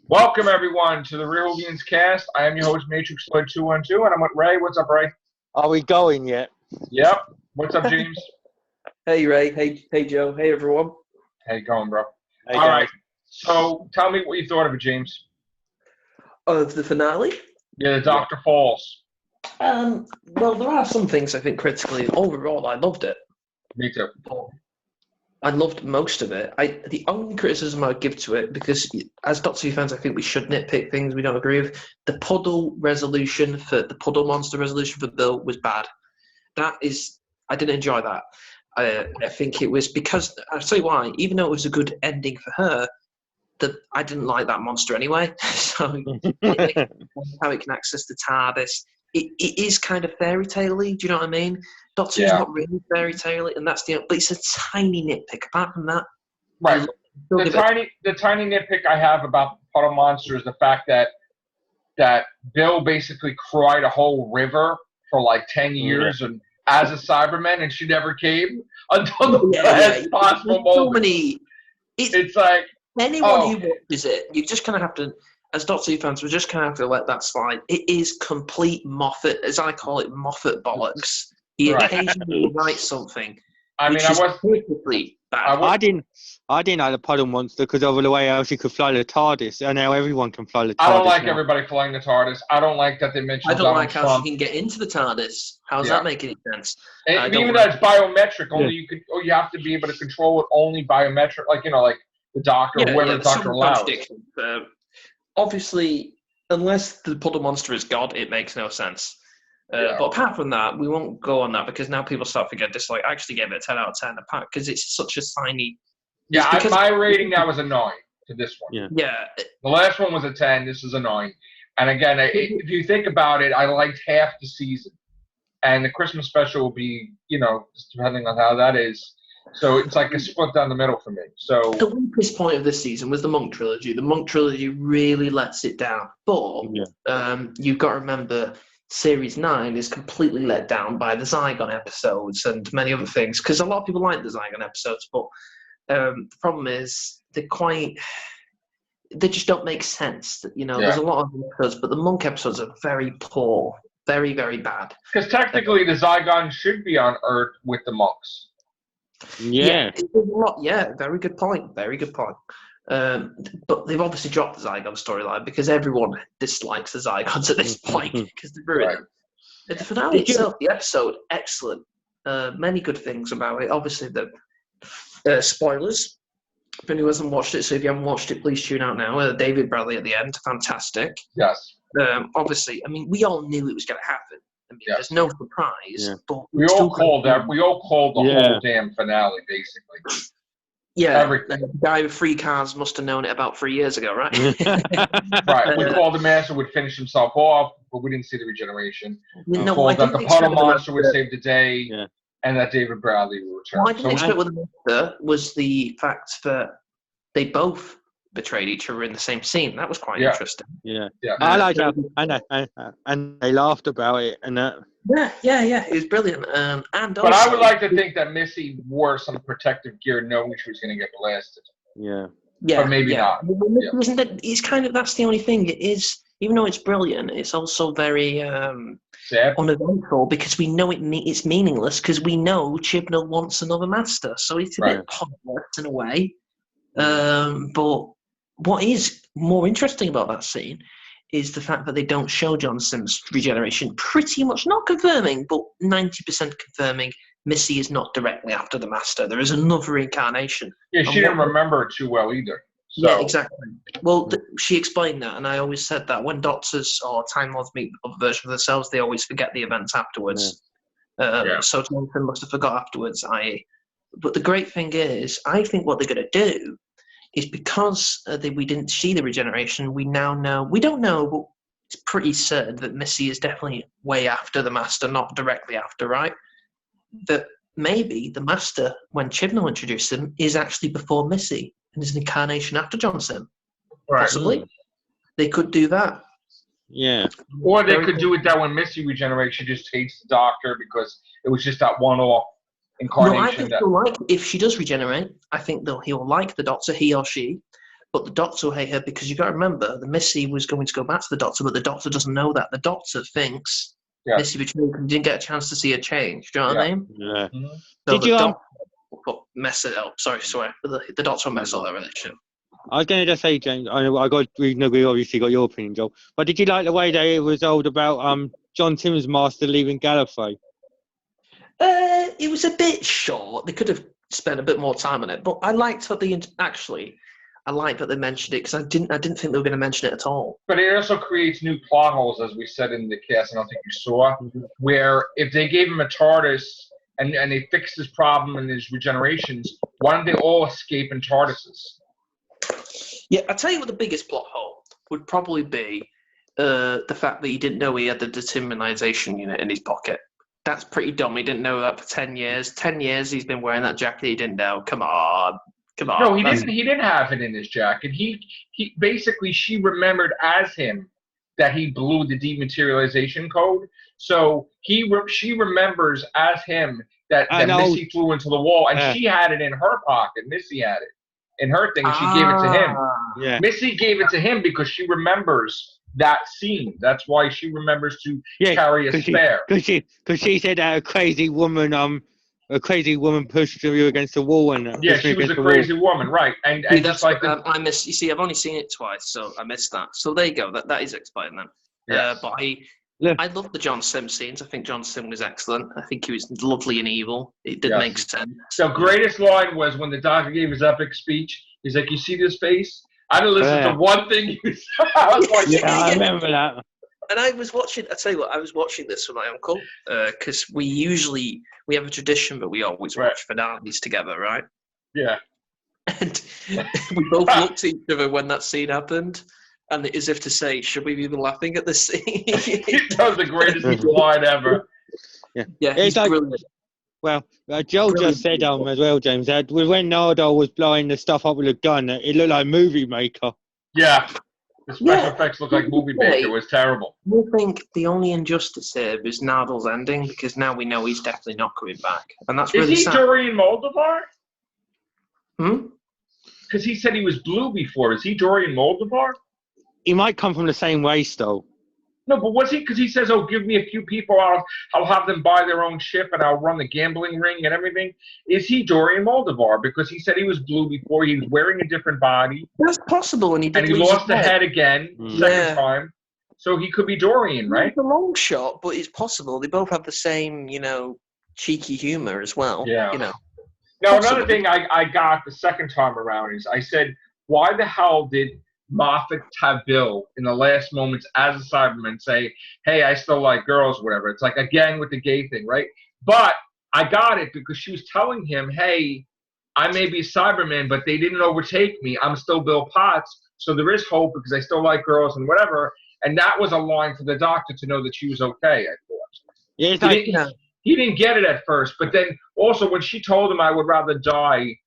Welcome, everyone, to the Whovians cast. I am your host, Matrix Lloyd 212, and I'm with Ray. What's up, Ray? Are we going yet? Yep. What's up, James? Hey, Ray. Hey, Joe. Hey, everyone. How you going, bro? Hey, All guys. right. So, tell me what you thought of it, James. Of the finale? Yeah, the Dr. Falls. Well, there are some things I think critically. Overall, I loved it. Me too. I loved most of it. The only criticism I would give to it, because as Doctor Who fans, I think we should nitpick things we don't agree with. The puddle monster resolution for Bill was bad. I didn't enjoy that. I think it was because, I'll tell you why, even though it was a good ending for her, I didn't like that monster anyway. So how it can access the TARDIS. It is kind of fairy tale-y, do you know what I mean? Doctor Who's not really fairy tale-y, and but it's a tiny nitpick. Apart from that, right. The tiny nitpick I have about the puddle monster is the fact that Bill basically cried a whole river for like 10 years and as a Cyberman, and she never came until the last possible moment. It's like anyone who watches it, you just kind of have to, as Doctor Who fans, we just kind of have to let that slide. It is complete Moffat, as I call it, Moffat bollocks. He occasionally writes something. I didn't like the puddle monster because of the way else you could fly the TARDIS, and now everyone can fly the TARDIS. I don't like everybody flying the TARDIS. I don't like that they mentioned. I don't like how she can get into the TARDIS. How does that make any sense? And even though it's biometric, you have to be able to control it only biometric, like the doctor or whoever the doctor allows. Obviously, unless the puddle monster is God, it makes no sense. But apart from that, we won't go on that because now people start to get dislike. I actually gave it a 10 out of 10 apart because it's such a tiny. Yeah, my rating now was a 9 to this one. Yeah. The last one was a 10. This is a 9. And again, if you think about it, I liked half the season, and the Christmas special will be, just depending on how that is. So it's like a split down the middle for me. So the weakest point of this season was the Monk trilogy. The Monk trilogy really lets it down. But you've got to remember, Series 9 is completely let down by the Zygon episodes and many other things. Because a lot of people like the Zygon episodes, but the problem is they just don't make sense. There's a lot of episodes, but the Monk episodes are very poor, very, very bad. Because technically, the Zygon should be on Earth with the monks. Yeah, very good point. Very good point. But they've obviously dropped the Zygon storyline because everyone dislikes the Zygons at this point because they're ruined. The finale itself, the episode, excellent. Many good things about it. Obviously, the spoilers. If anyone hasn't watched it, so if you haven't watched it, please tune out now. David Bradley at the end, fantastic. Yes. Obviously, we all knew it was going to happen. There's no surprise. But we all called that. We all called the whole damn finale, basically. Yeah, the guy with 3 cars must have known it about 3 years ago, right? Right. We called the Master would finish himself off, but we didn't see the regeneration. We called that the puddle monster would save the day, and that David Bradley would return. What I didn't expect with the Master was the fact that they both betrayed each other in the same scene. That was quite interesting. Yeah. I like that, and they laughed about it, and that. Yeah, it was brilliant. But I would like to think that Missy wore some protective gear, knowing she was going to get blasted. Yeah, but maybe not. Isn't that? It's kind of that's the only thing. It is, even though it's brilliant, it's also very uneventful because we know it's meaningless because we know Chibnall wants another master, so it's a bit pointless in a way. But what is more interesting about that scene is the fact that they don't show John Sim's regeneration, pretty much not confirming, but 90% confirming Missy is not directly after the Master. There is another incarnation. Yeah, she didn't remember it too well either. So. Yeah, exactly. Well, she explained that, and I always said that when Doctors or Time Lords meet other versions of themselves, they always forget the events afterwards. So Jonathan must have forgot afterwards, i.e. But the great thing is, I think what they're going to do is because we didn't see the regeneration, we now know. We don't know, but it's pretty certain that Missy is definitely way after the Master, not directly after, right? That maybe the Master, when Chibnall introduced him, is actually before Missy and is an incarnation after John Sim. Right. Possibly. They could do that. Yeah. Or they could do it that when Missy regenerates, she just hates the Doctor because it was just that one-off incarnation. No, I think if she does regenerate, I think he'll like the Doctor, he or she. but the Doctor will hate her because you got to remember the Missy was going to go back to the Doctor, but the Doctor doesn't know that. The Doctor thinks Missy betrayed him, didn't get a chance to see her change. Do you know what I mean? Yeah. Mhm. So Did you Doctor will mess it up. Sorry. The Doctor will mess up that relationship. I was going to just say, James, I got reasonably obviously got your opinion, Joel. But did you like the way they was told about John Simmons' master leaving Gallifrey? It was a bit short. They could have spent a bit more time on it, but I liked how I liked that they mentioned it because I didn't think they were going to mention it at all. But it also creates new plot holes, as we said in the cast. I don't think you saw, where if they gave him a TARDIS and they fixed his problem and his regenerations, why don't they all escape in TARDISes? Yeah, I tell you what, the biggest plot hole would probably be the fact that he didn't know he had the dehumanization unit in his pocket. That's pretty dumb. He didn't know that for 10 years. 10 years he's been wearing that jacket. He didn't know. Come on. No, he didn't. He didn't have it in his jacket. He basically, she remembered as him that he blew the dematerialization code. So she remembers as him that Missy flew into the wall, and she had it in her pocket. Missy had it in her thing, and she gave it to him. Yeah. Missy gave it to him because she remembers that scene. That's why she remembers to carry a spare. Because she said that a crazy woman pushed you against the wall, and she was a crazy woman, right? And that's like I missed. You see, I've only seen it twice, so I missed that. So there you go. That is explained then. Yes. But I love the John Sim scenes. I think John Sim was excellent. I think he was lovely and evil. It did make sense. The greatest line was when the Doctor gave his epic speech. He's like, "You see this face? I didn't listen to one thing you said." I was like, I remember that. And I was watching. I tell you what, I was watching this with my uncle because we have a tradition, but we always watch finales together, right? Yeah. And we both looked at each other when that scene happened, and as if to say, "Should we be laughing at this scene?" He does the greatest line ever. Yeah, he's brilliant. Well, Joel just said as well, James, that when Nardole was blowing the stuff up with a gun, it looked like Movie Maker. Yeah. The special effects look like Movie Maker. It was terrible. I think the only injustice here is Nardole's ending, because now we know he's definitely not coming back. And that's really sad. Is he Dorian Moldavar? Hmm? Because he said he was blue before. Is he Dorian Moldavar? He might come from the same race, though. No, but was he? Because he says, "Oh, give me a few people. I'll have them buy their own ship, and I'll run the gambling ring and everything." Is he Dorian Moldavar? Because he said he was blue before. He was wearing a different body. That's possible, and he lost the head again second time. So he could be Dorian, right? It's a long shot, but it's possible. They both have the same, cheeky humor as well. Yeah. Now, another thing I got the second time around is I said, why the hell did Moffat have Bill in the last moments as a Cyberman say, "Hey, I still like girls," whatever. It's like, again, with the gay thing, right? But I got it because she was telling him, "Hey, I may be a Cyberman, but they didn't overtake me. I'm still Bill Potts, so there is hope because I still like girls and whatever." And that was a line for the Doctor to know that she was okay, I thought. Yeah, he didn't get it at first, but then also when she told him, "I would rather die.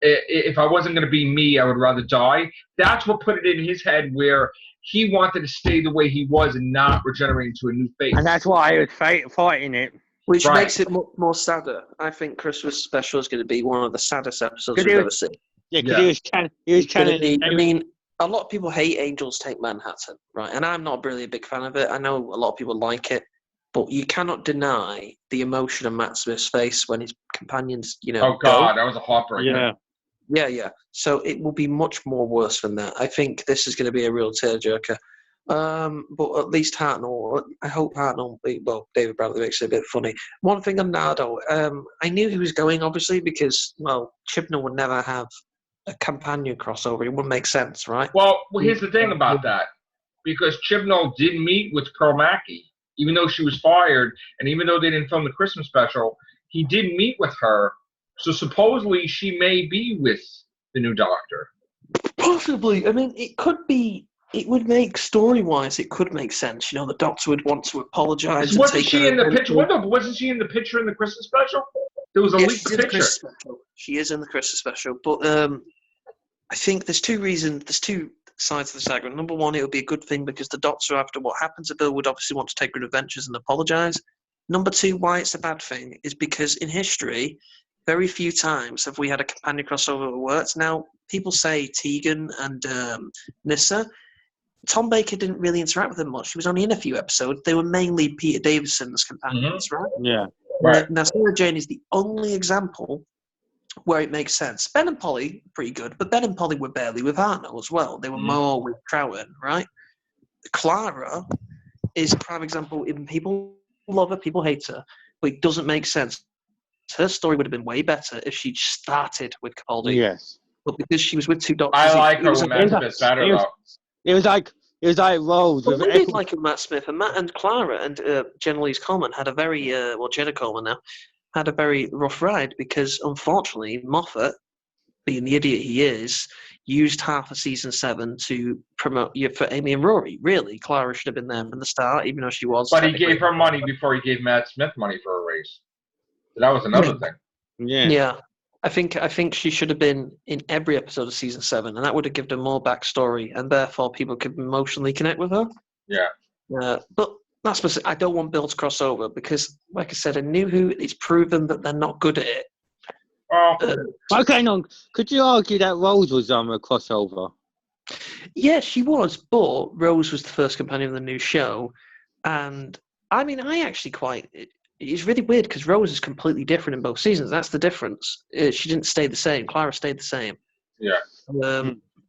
If I wasn't going to be me, I would rather die." That's what put it in his head where he wanted to stay the way he was and not regenerate into a new face. And that's why he was fighting it. Which makes it more sadder. I think Christmas Special is going to be one of the saddest episodes we've ever seen. Yeah, because he was channeling. I mean, a lot of people hate Angels Take Manhattan, right? And I'm not really a big fan of it. I know a lot of people like it. But you cannot deny the emotion on Matt Smith's face when his companions, Oh, God, that was a heartbreaker. Yeah. So it will be much more worse than that. I think this is going to be a real tearjerker. But at least Hartnell, I hope Hartnell, David Bradley makes it a bit funny. One thing on Nardo, I knew he was going, obviously, because, Chibnall would never have a companion crossover. It wouldn't make sense, right? Well, here's the thing about that. Because Chibnall did meet with Pearl Mackie, even though she was fired, and even though they didn't film the Christmas Special, he did meet with her. So supposedly she may be with the new Doctor. Possibly. I mean, it could be. It would make story-wise. It could make sense. The Doctor would want to apologise. So wasn't she in the picture? Wasn't she in the picture in the Christmas Special? There was a leaked picture. She is in the Christmas Special, but I think there's two reasons. There's two sides of the segment. Number one, it would be a good thing because the Doctor, after what happened to Bill, would obviously want to take good adventures and apologise. Number two, why it's a bad thing is because in history, very few times have we had a companion crossover that worked. Now, people say Tegan and Nissa. Tom Baker didn't really interact with them much. He was only in a few episodes. They were mainly Peter Davison's companions, right? Yeah. Right. Now, Sarah Jane is the only example where it makes sense. Ben and Polly, pretty good, but Ben and Polly were barely with Hartnell as well. They were more with Troughton, right? Clara is a prime example. Even people love her, people hate her, but it doesn't make sense. Her story would have been way better if she started with Capaldi. Yes. But because she was with two doctors, I like her was with Matt Smith better, though. It was like Rose Well, with I did like Matt Smith and Matt and Clara and Jenna Louise Coleman had a very Jenna Coleman now had a very rough ride because unfortunately Moffat, being the idiot he is, used half of season 7 to promote for Amy and Rory. Really, Clara should have been there from the start, even though she was. But he gave her money before he gave Matt Smith money for a race. So that was another thing. Yeah. Yeah. I think she should have been in every episode of season 7, and that would have given her more backstory, and therefore people could emotionally connect with her. Yeah. But that's specific. I don't want Bill to cross over because, like I said, in New Who, it's proven that they're not good at it. Well, Okay, no. Could you argue that Rose was a crossover? Yeah, she was, but Rose was the first companion of the new show, and I mean, I actually quite. It's really weird because Rose is completely different in both seasons. That's the difference. She didn't stay the same. Clara stayed the same. Yeah.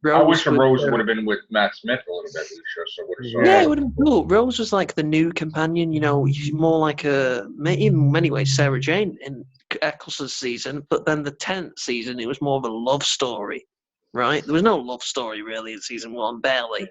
Rose I wish Rose would have been with Matt Smith a little bit. Yeah, it would have been cool. Rose was like the new companion, more like in many ways, Sarah Jane in Eccleston's season, but then the 10th season, it was more of a love story, right? There was no love story really in season 1, barely. It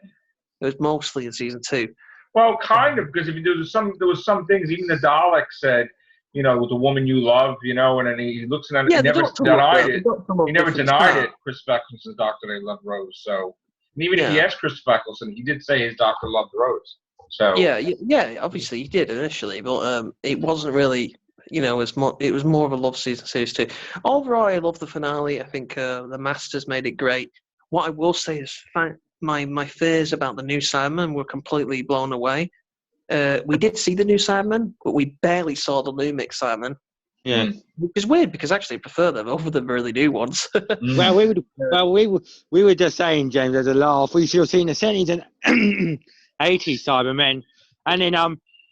was mostly in season 2. Well, kind of, because if there was some things, even the Dalek said, the woman you love, and then he looks at it, he never denied it. He never denied it. Chris Eccleston's doctor, they loved Rose. So, and even if he asked Chris Eccleston, he did say his doctor loved Rose. So yeah, obviously he did initially, but it wasn't really, it was more of a love series too. Overall, I love the finale. I think the Masters made it great. What I will say is, my fears about the new Cybermen were completely blown away. We did see the new Cybermen, but we barely saw the Lumix Cybermen. Yeah, which is weird because actually I prefer them over the really new ones. Well, we were just saying, James, as a laugh, we should have seen the 70s and 80s Cybermen, and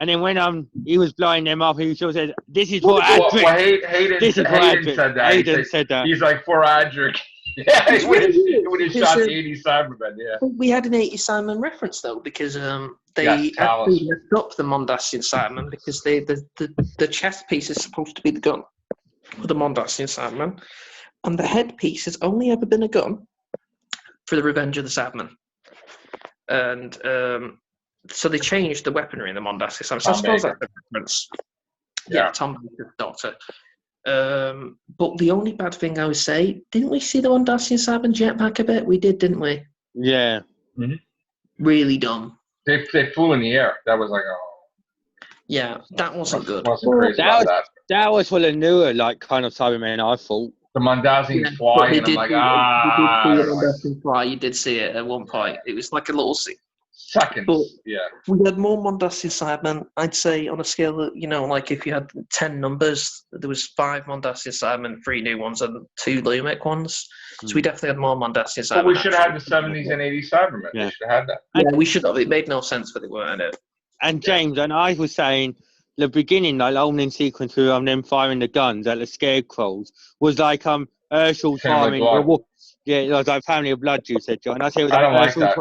then when he was blowing them up, he sort of said, "This is for Adric." Hayden said that. He's like, for Adric. Yeah, he would have shot the 80s Cybermen, yeah. We had an 80s Cybermen reference, though, because they actually left up the Mondasian Cybermen because the chest piece is supposed to be the gun for the Mondasian Cybermen, and the headpiece has only ever been a gun for the Revenge of the Cybermen. And so they changed the weaponry in the Mondasian Cybermen. So I suppose that's a reference. Yeah, Tom Baker's daughter. But the only bad thing I would say, didn't we see the Mondasian Cybermen jetpack a bit? We did, didn't we? Yeah. Mm-hmm. Really dumb. They flew in the air. That was like, oh. Yeah, that wasn't good. Wasn't crazy about that. That was for the newer, kind of Cybermen, I thought. The Mondasians fly, and I'm like, fly. You did see it at one point. It was like a little scene. Seconds, but yeah. We had more Mondasian Cybermen. I'd say on a scale that, like if you had 10 numbers, there was 5 Mondasian Cybermen, 3 new ones, and 2 Lumic ones. So we definitely had more Mondasian Cybermen. But we should have had the 70s and 80s Cybermen. Yeah. We should have had that. Yeah, we should have. It made no sense, but they weren't in it. And James, and I was saying, the beginning, like opening sequence with them firing the guns at the scarecrows was like Herschel's farming. Yeah, it was like Family of Blood, you said, John. I said it was like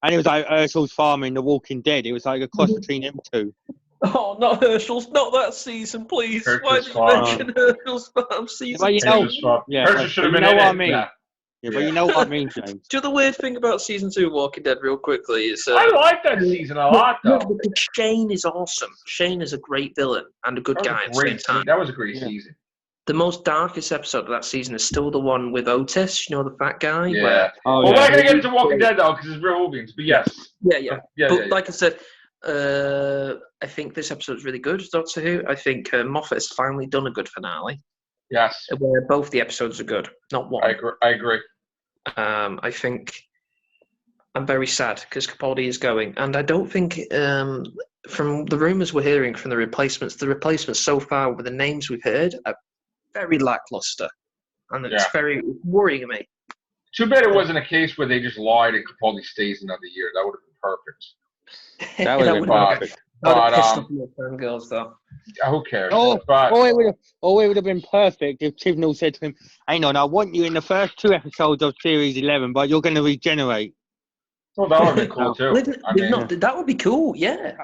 and it was like Herschel's farming The Walking Dead. It was like a cross between them two. Oh, not Herschel's, not that season, please. Why did you mention Herschel's farm season? Well, Herschel should have been in it. I mean. Yeah, but you know what I mean, James. Do you know the weird thing about season 2 of Walking Dead, real quickly? Is I like that season a lot, though. Because Shane is awesome. Shane is a great villain and a good guy at the same time. That was a great season. The most darkest episode of that season is still the one with Otis, the fat guy. Yeah. We're not going to get into Walking Dead, though, because it's real Whovians, but yes. Yeah. Like I said, I think this episode is really good, Doctor Who. I think Moffat has finally done a good finale. Yes. Where both the episodes are good, not one. I agree. I think I'm very sad because Capaldi is going, and I don't think from the rumours we're hearing from the replacements so far with the names we've heard are very lackluster, and it's very worrying me. Too bad it wasn't a case where they just lied and Capaldi stays another year. That would have been perfect. That would have been perfect. That would have pissed off more fangirls, though. Who cares? Or it would have been perfect if Chibnall said to him, "Hang on, I want you in the first 2 episodes of Series 11, but you're going to regenerate." Well, that would have been cool too. That would be cool. Yeah.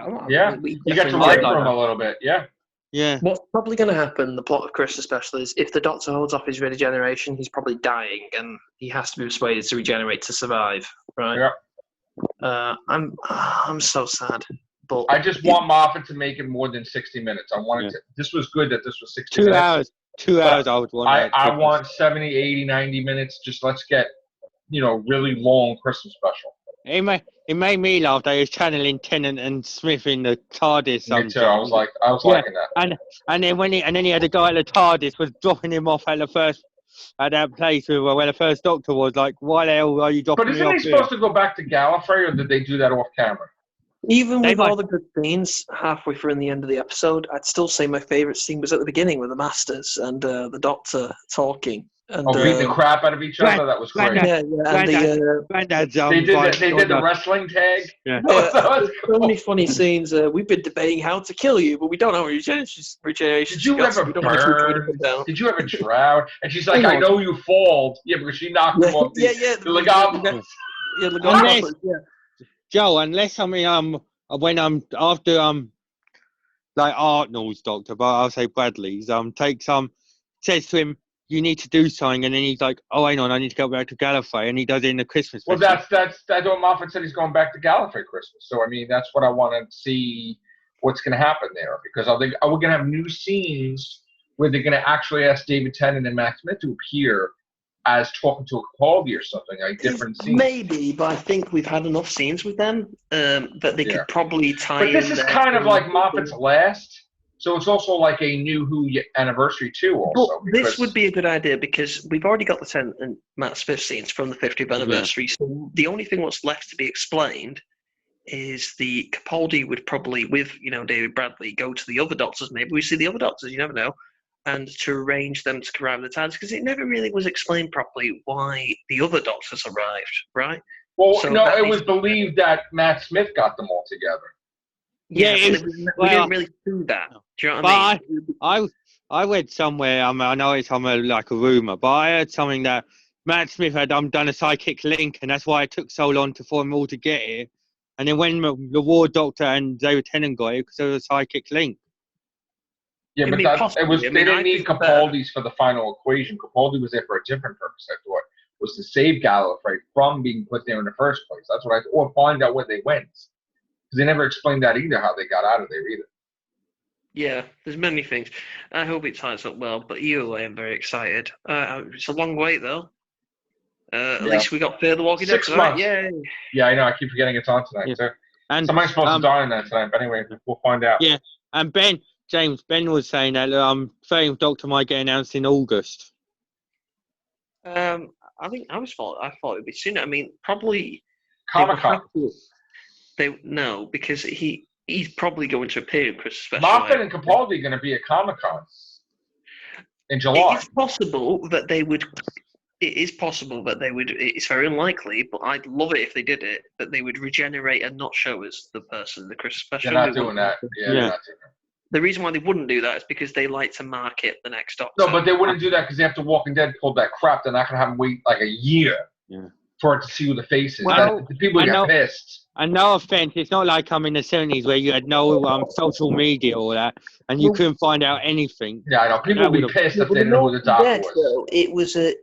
You get to write for him a little bit. Yeah. Yeah. What's probably going to happen, the plot of Chris especially, is if the Doctor holds off his regeneration, he's probably dying, and he has to be persuaded to regenerate to survive. Right. Yeah. I'm so sad. But I just want Moffat to make it more than 60 minutes. I wanted to. This was good that this was 60 minutes. 2 hours. 2 hours. I would want. I want 70, 80, 90 minutes. Just let's get, really long Christmas special. It made me laugh. They was channeling Tennant and Smith in the TARDIS. Me too. I was liking that. And then he had a guy at the TARDIS was dropping him off at that place where the first Doctor was. Like, why the hell are you dropping me off? But isn't he supposed to go back to Gallifrey, or did they do that off camera? Even with all the good scenes halfway through in the end of the episode, I'd still say my favourite scene was at the beginning with the Masters and the Doctor talking. And, beat the crap out of each other. That was great. Yeah. And they did the wrestling tag. Yeah. So many funny scenes. We've been debating how to kill you, but we don't know regeneration. Did you ever burn? Did you ever drown? And she's like, I know you fall. Yeah, because she knocked him off the ligaments. Yeah. Joe, unless when I'm after like Arnold's Doctor, but I'll say Bradley's says to him, you need to do something, and then he's like, oh, hang on, I need to go back to Gallifrey, and he does it in the Christmas special. Well, that's what Moffat said. He's going back to Gallifrey Christmas. So I mean, that's what I want to see what's going to happen there, because are we going to have new scenes where they're going to actually ask David Tennant and Matt Smith to appear as talking to a Capaldi or something, like different scenes? Maybe, but I think we've had enough scenes with them that they could probably tie in. But this is kind of like Moffat's last, so it's also like a new Who anniversary too. Also, this would be a good idea because we've already got the Tennant and Matt Smith scenes from the 50th anniversary. Yeah. So the only thing what's left to be explained is the Capaldi would probably, with David Bradley, go to the other Doctors. Maybe we see the other Doctors. You never know. And to arrange them to arrive at the TARDIS, because it never really was explained properly why the other Doctors arrived, right? Well, so no, it was believed that Matt Smith got them all together. Yeah, we didn't really do that. Do you know what I mean? I read somewhere, I know it's like a rumour, but I heard something that Matt Smith had done a psychic link, and that's why it took so long for them all to get here. And then when the War Doctor and David Tennant got it, because there was a psychic link. Yeah, but they didn't need Capaldi's for the final equation. Capaldi was there for a different purpose, I thought, was to save Gallifrey from being put there in the first place. That's what or find out where they went. Because they never explained that either, how they got out of there either. Yeah, there's many things. I hope it ties up well, but either way, I'm very excited. It's a long wait, though. At least we got Fear the Walking Dead tonight. Yay! Yeah, I know. I keep forgetting it's on tonight, too. And somebody's supposed to die on that tonight, but anyway, we'll find out. Yeah, and Ben was saying that 13th Doctor might get announced in August. I thought it would be sooner. I mean, probably Comic-Con. No, because he's probably going to appear in Christmas special. Moffat and Capaldi are going to be at Comic-Con in July. It's possible that they would. It is possible that they would. It's very unlikely, but I'd love it if they did it. That they would regenerate and not show us the person in the Christmas special. They're not doing that. Yeah. They're not doing that. The reason why they wouldn't do that is because they like to market the next Doctor. No, but they wouldn't do that because after Walking Dead pulled that crap, they're not going to have them wait like a year for it to see who the face is. Well, the people get pissed. And no offense, it's not like in the 70s where you had no social media or that, and you couldn't find out anything. Yeah, I know. People would be pissed if they didn't know who the Doctor was.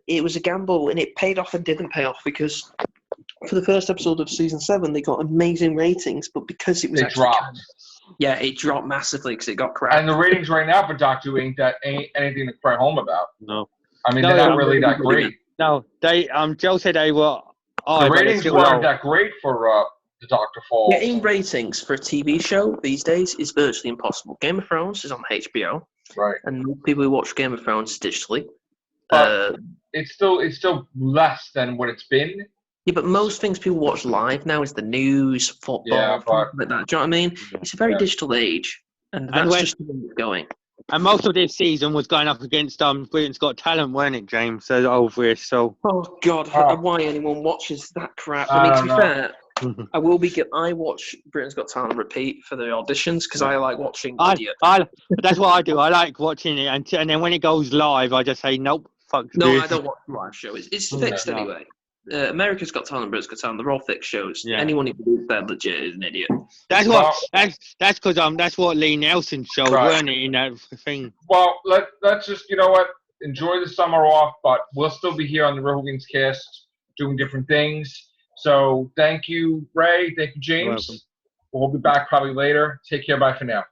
It was a gamble, and it paid off and didn't pay off because for the first episode of season 7, they got amazing ratings, but because it was dropped. Yeah, it dropped massively because it got crap. And the ratings right now for Doctor Who ain't anything to cry home about. No. I mean, they're not really that great. No, Joe said they were. The ratings weren't that great for the Doctor Fall. Getting ratings for a TV show these days is virtually impossible. Game of Thrones is on HBO, right? And people who watch Game of Thrones digitally. It's still less than what it's been. Yeah, but most things people watch live now is the news, football, like that. Do you know what I mean? It's a very digital age, and that's just the way it's going. And most of this season was going up against Britain's Got Talent, weren't it, James? So obvious. So. Oh God, why anyone watches that crap? I mean, to be fair, I watch Britain's Got Talent repeat for the auditions because I like watching idiot. That's what I do. I like watching it, and then when it goes live, I just say nope. Fuck no, this. I don't watch the live show. It's fixed anyway. America's Got Talent, Britain's Got Talent. They're all fixed shows. Yeah. Anyone who believes they're legit is an idiot. That's because that's what Lee Nelson showed, weren't it, in that thing? Well, let's just, you know what, enjoy the summer off, but we'll still be here on the Whovians cast doing different things. So thank you, Ray. Thank you, James. You're welcome. We'll be back probably later. Take care. Bye for now.